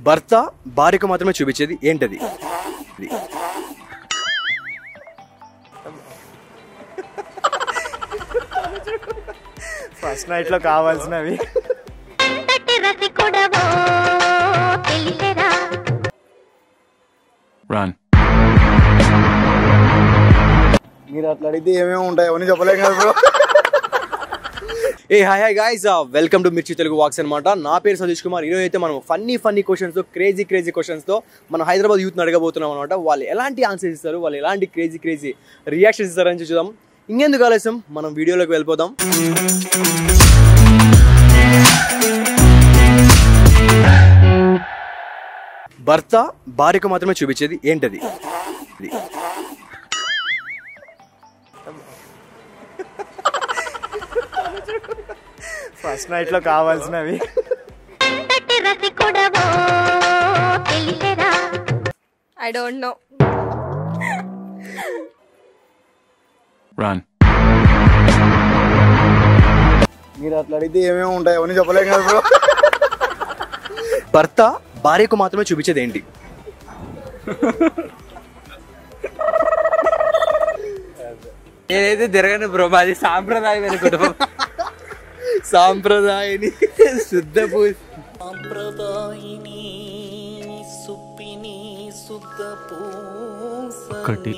భర్త భార్యకు మాత్రమే చూపించేది ఏంటది? ఫస్ట్ నైట్ లో కావాల్సినవి. మీరు అట్లా అడిగితే ఏమేమి ఉంటాయి అవన్నీ చెప్పలేం కదా bro. Hi guys, welcome to మిర్చి తెలుగు వాక్స్ అనమాట. నా పేరు సతీష్ కుమార్. ఈరోజు అయితే మనం ఫన్నీ క్వశ్చన్స్, క్రేజీ క్వశ్చన్స్ తో మనం హైదరాబాద్ యూత్ అడగబోతున్నాం అనమాట. వాళ్ళు ఎలాంటి ఆన్సర్స్ ఇస్తారు, వాళ్ళు ఎలాంటి క్రేజీ రియాక్షన్స్ ఇస్తారని చూద్దాం. ఇంకెందుకు ఆలస్యం, మనం వీడియోలోకి వెళ్ళిపోదాం. భర్త భార్యకు మాత్రమే చూపించేది ఏంటది? ఫస్ట్ నైట్ లో కావాల్సినవి. I don't know. Run. మీరు అట్లా అడిగితే ఏమేమి ఉంటాయి అవన్నీ చెప్పలేం కదా బ్రో. భర్త భార్యకు మాత్రమే చూపించేది ఏంటి? నేనైతే తిరగను బ్రో, మాది సాంప్రదాయమైన కుటుంబం. సాంప్రదాయని శుద్ధ పూజ. ఒకటి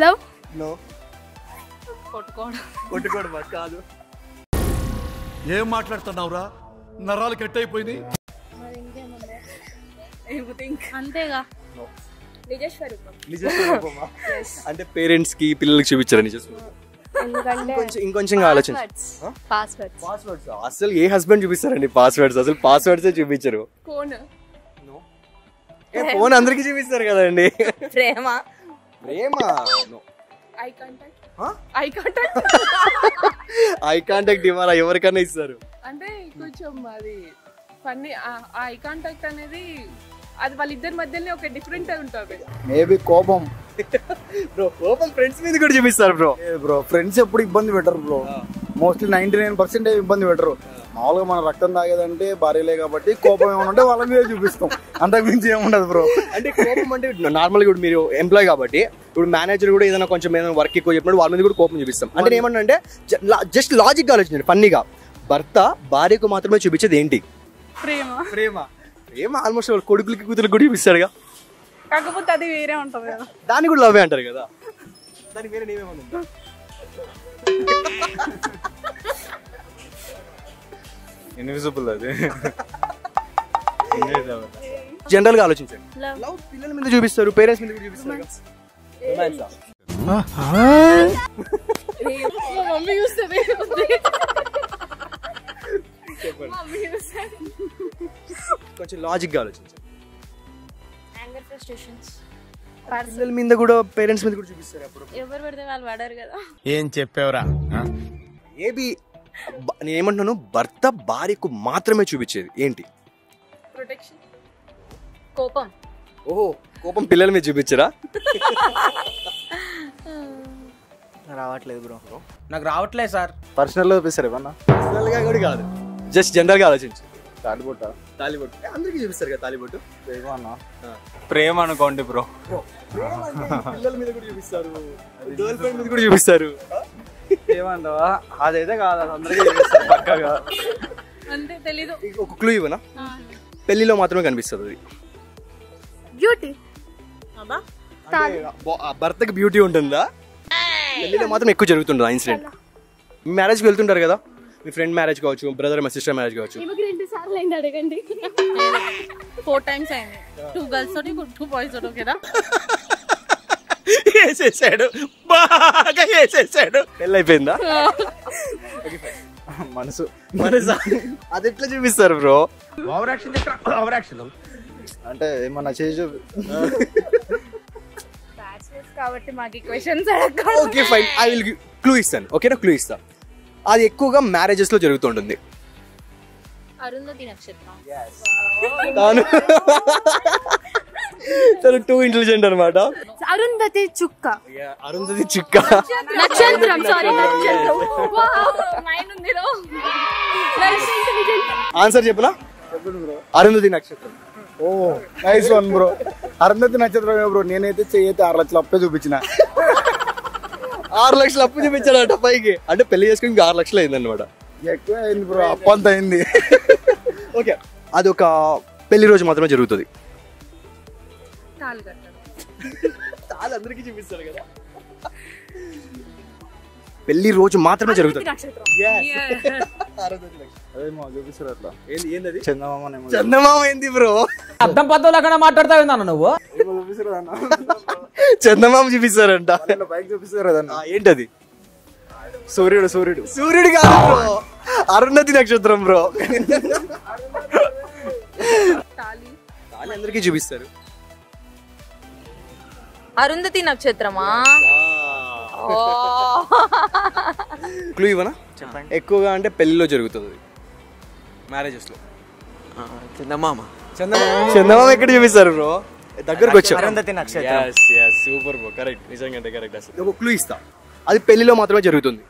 Love? No. కొట్టుకోవడం కాదు. ఏం మాట్లాడుతున్నావురా? నరాలు కట్ అయిపోయింది. అంతేగా. నిజ స్వరూపమా? అంటే పేరెంట్స్ కి పిల్లలకి చూపించారు నిజ స్వరూపం. ఇంకొంచెం ఆలోచన. పాస్వర్డ్స్ అసలు ఏ హస్బెండ్ చూపిస్తారండి పాస్వర్డ్స్? అసలు పాస్వర్డ్స్ చూపించరు. ఫోన్ అందరికి చూపిస్తారు కదండి. ప్రేమ. ఐ కాంటాక్ట్ ఇవ్వాలా? ఎవరికైనా ఇస్తారు. అంటే కొంచెం అది ఫన్నీ. ఐ కాంటాక్ట్ అనేది అది వాళ్ళిద్దరి మధ్యలో ఒక డిఫరెంట్ ఉంటుంది. మేబీ కోపం బ్రో. కోపం ఫ్రెండ్స్ మీద కూడా చూపిస్తారు బ్రో. బ్రో ఫ్రెండ్స్ ఎప్పుడు ఇబ్బంది పెట్టరు బ్రో. మోస్ట్లీ 99% ఇబ్బంది పెట్టరు. మామూలుగా మన రక్తం తాగేదంటే భార్యలే కాబట్టి కోపం ఏమైనా ఉంటే వాళ్ళ మీద చూపిస్తాం, అంతకు మించి ఏముండదు బ్రో. అంటే కోపం అంటే నార్మల్గా ఇప్పుడు మీరు ఎంప్లాయ్ కాబట్టి ఇప్పుడు మేనేజర్ కూడా ఏదైనా కొంచెం ఏదైనా వర్క్ ఎక్కువ చెప్పినప్పుడు వాళ్ళ మీద కూడా కోపం చూపిస్తాం. అంటే ఏమన్నా జస్ట్ లాజిక్ ఆలోచించండి ఫన్నీగా. భర్త భార్యకు మాత్రమే చూపించేది ఏంటి? ప్రేమ. ఏమో ఆల్మోస్ట్ వాళ్ళు కొడుకులకి కూతురికి కూడా చూపిస్తాడుగా. కాకపోతే అది వేరే ఉంటది కదా. దాన్ని కూడా లవ్ అంటారు కదా. దానికి వేరే నేమేమన్నా ఇన్విజిబుల్ అది. జనరల్ గా ఆలోచించండి. లవ్ పిల్లల మీద చూపిస్తారు, పేరెంట్స్ మీద కూడా చూపిస్తారు. మమ్మీ చూస్తుంది. కొంచెం లాజిక్ గా ఆలోచించండి. పిల్లల మీద కూడా పేరెంట్స్ మీద కూడా చూపిస్తారు. అప్పుడు ఎవరు పడితే వాళ్ళు పడరు కదా. ఏం చెప్పావురా? ఏబి నేను ఏమంటున్నాను, భర్త భార్యకు మాత్రమే చూపించేది ఏంటి? ప్రొటెక్షన్. కోపం. ఓహో, కోపం పిల్లల మీద చూపించరా? రావట్లేదు బ్రో. నాకు రావట్లేదు సార్. పర్సనల్ లో చూపిస్తారు ఏమన్నా? పర్సనల్ గా కూడా కాదు, జస్ట్ జనరల్ గా ఆలోచించు. తాలిబొట్ట అందరికి చూపిస్తారు కదా తాలిబొట్టు. ప్రేమ అనుకోండి బ్రో. పిల్లల మీద కూడా చూపిస్తారు, గర్ల్ ఫ్రెండ్ మీద కూడా చూపిస్తారు. ఏమంటావా? అదైతే కాదు, అందరికీ చూపిస్తారు పక్కగా. అంతే తెలీదు. ఒక క్లూ ఇవ్వనా? పెళ్లిలో మాత్రమే కనిపిస్తుంది అది. బ్యూటీ. భర్తకి బ్యూటీ ఉంటుందా? పెళ్లిలో మాత్రం ఎక్కువ జరుగుతుంటుంది ఆ ఇన్సిడెంట్. మీ మ్యారేజ్కి వెళ్తుంటారు కదా, మీ ఫ్రెండ్ మ్యారేజ్ కావచ్చు, బ్రదర్ మా సిస్టర్ మ్యారేజ్ కావచ్చు. 2 అడగండి. 4 times అయింది. 2 girls తోటి 2 boys తోటి కదా. వేసేసాడు, బాగా వేసేసాడు. పెళ్ళి అయిపోయిందా? మనసు అది ఎట్లా చూపిస్తారు బ్రో? ఓవర్ యాక్షన్ అంటే ఏమన్నా చేసి కాబట్టి మాకు questions okay fine, I will clue ఇస్తాను. ఓకేనా? క్లూ ఇస్తా. అది ఎక్కువగా మ్యారేజెస్ లో జరుగుతుంటుంది. అరుంధతి నక్షత్రం. తను టూ ఇంటెలిజెంట్ అనమాట. అరుంధతి చుక్క. అరుంధతి చుక్క. నక్షత్రం. సారీ నక్షత్రం. మైండ్ ఉంది రో. ఆన్సర్ చెప్పనా? చెప్పండి బ్రో. అరుంధతి నక్షత్రం. ఓ నైస్ వన్ బ్రో. అరుంధతి నక్షత్రమే బ్రో. నేనైతే చెయ్యి 6 లక్షలు అప్పే చూపించిన. 6 లక్షలు అప్పు చూపించాడట పైకి. అంటే పెళ్లి చేసుకుని ఇంకా 6 లక్షలు అయింది అనమాట. ఎక్కువ అయింది బ్రో. అప్పు అంత అయింది. ఓకే, అది ఒక పెళ్లి రోజు మాత్రమే జరుగుతుంది. తాళి కట్టడం. చాలా అందరికీ చూపిస్తారు కదా. పెళ్లి రోజు మాత్రమే జరుగుతుంది. అదే మా చూపిస్తారు అట్లా. ఏంది చందమామ చందమామ ఏంది బ్రో? అర్థం పద్ధతులు అక్కడ మాట్లాడతావు అన్న నువ్వు. చూపిస్తారు అన్న. చందమామ చూపిస్తారంట. పైకి చూపిస్తారు కదన్న. ఏంటది? సూర్యుడు. సూర్యుడు కాదు బ్రో, అరుంధతి నక్షత్రం బ్రో. తాళి. తాళి అందరికీ చూపిస్తారు. అరుంధతి నక్షత్రమా? క్లూ ఇవ్వనా? చెప్పండి. ఎక్కువగా అంటే పెళ్లిలో జరుగుతుంది, మ్యారేజెస్ లో. చందమామ. చందమామ ఎక్కడ చూపిస్తారు బ్రో? దగ్గరకు వచ్చావు. అరుంధతి నక్షత్రం. Super bro, correct. నిజంగా అంటే కరెక్ట్. అసలు ఒక క్లూ ఇస్తా, అది పెళ్లిలో మాత్రమే జరుగుతుంది.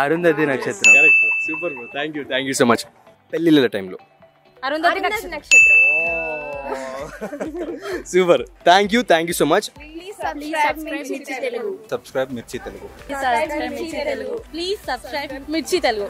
అరుంధతి నక్షత్రం. Correct bro, super bro. Thank you so much. పెళ్లిళ్ళ టైంలో. అరుంధతి నక్షత్రం. Super, thank you so much. Subscribe Mirchi Telugu. Please subscribe Mirchi Telugu.